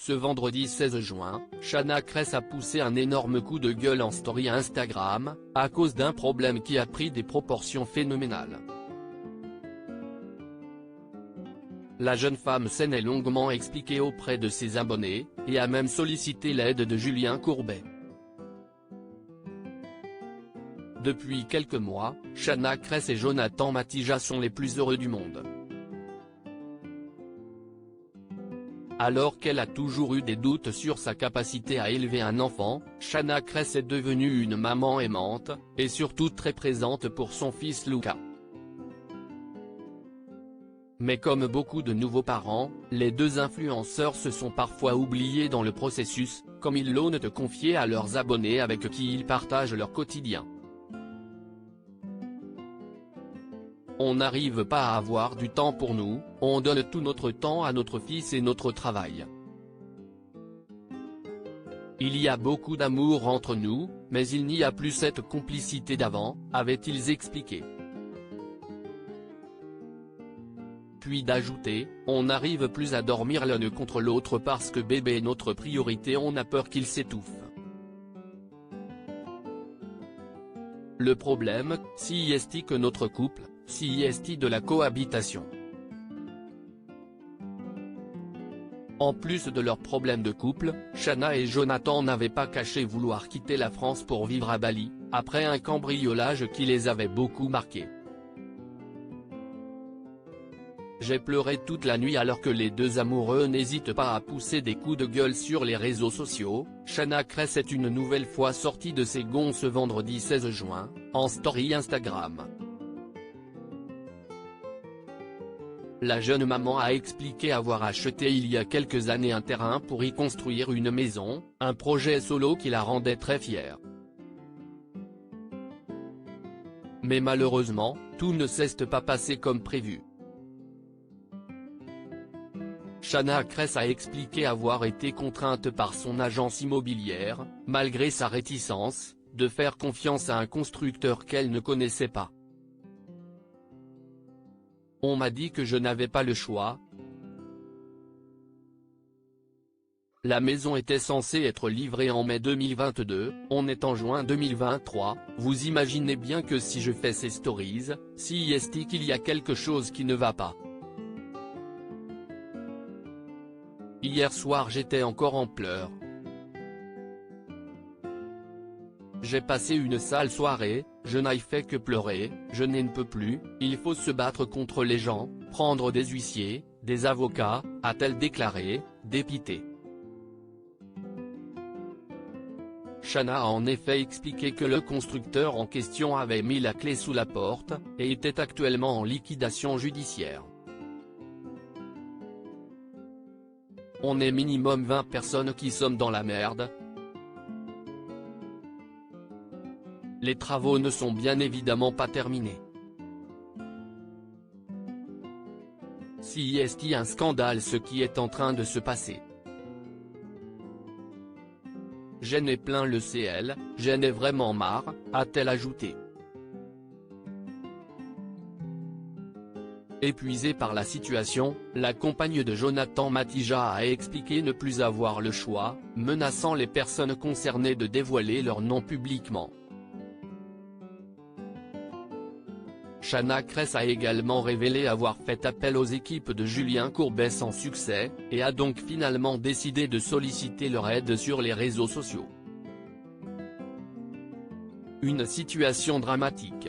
Ce vendredi 16 juin, Shanna Kress a poussé un énorme coup de gueule en story Instagram, à cause d'un problème qui a pris des proportions phénoménales. La jeune femme s'en est longuement expliquée auprès de ses abonnés, et a même sollicité l'aide de Julien Courbet. Depuis quelques mois, Shanna Kress et Jonathan Matija sont les plus heureux du monde. Alors qu'elle a toujours eu des doutes sur sa capacité à élever un enfant, Shanna Kress est devenue une maman aimante, et surtout très présente pour son fils Luca. Mais comme beaucoup de nouveaux parents, les deux influenceurs se sont parfois oubliés dans le processus, comme ils l'osent de confier à leurs abonnés avec qui ils partagent leur quotidien. On n'arrive pas à avoir du temps pour nous, on donne tout notre temps à notre fils et notre travail. Il y a beaucoup d'amour entre nous, mais il n'y a plus cette complicité d'avant, avaient-ils expliqué. Puis d'ajouter, on n'arrive plus à dormir l'un contre l'autre parce que bébé est notre priorité, on a peur qu'il s'étouffe. Le problème, si est-il que notre couple, si est-il de la cohabitation. En plus de leurs problèmes de couple, Shanna et Jonathan n'avaient pas caché vouloir quitter la France pour vivre à Bali, après un cambriolage qui les avait beaucoup marqués. J'ai pleuré toute la nuit alors que les deux amoureux n'hésitent pas à pousser des coups de gueule sur les réseaux sociaux. Shanna Kress est une nouvelle fois sortie de ses gonds ce vendredi 16 juin, en story Instagram. La jeune maman a expliqué avoir acheté il y a quelques années un terrain pour y construire une maison, un projet solo qui la rendait très fière. Mais malheureusement, tout ne s'est pas passé comme prévu. Shanna Kress a expliqué avoir été contrainte par son agence immobilière, malgré sa réticence, de faire confiance à un constructeur qu'elle ne connaissait pas. On m'a dit que je n'avais pas le choix. La maison était censée être livrée en mai 2022, on est en juin 2023, vous imaginez bien que si je fais ces stories, si est-il qu'il y a quelque chose qui ne va pas. Hier soir j'étais encore en pleurs. J'ai passé une sale soirée, je n'ai fait que pleurer, je ne peux plus, il faut se battre contre les gens, prendre des huissiers, des avocats, a-t-elle déclaré, dépitée. Shanna a en effet expliqué que le constructeur en question avait mis la clé sous la porte, et était actuellement en liquidation judiciaire. On est minimum 20 personnes qui sommes dans la merde. Les travaux ne sont bien évidemment pas terminés. Si est-il un scandale ce qui est en train de se passer. J'en ai plein le ciel, j'en ai vraiment marre, a-t-elle ajouté. Épuisée par la situation, la compagne de Jonathan Matija a expliqué ne plus avoir le choix, menaçant les personnes concernées de dévoiler leur nom publiquement. Shanna Kress a également révélé avoir fait appel aux équipes de Julien Courbet sans succès, et a donc finalement décidé de solliciter leur aide sur les réseaux sociaux. Une situation dramatique.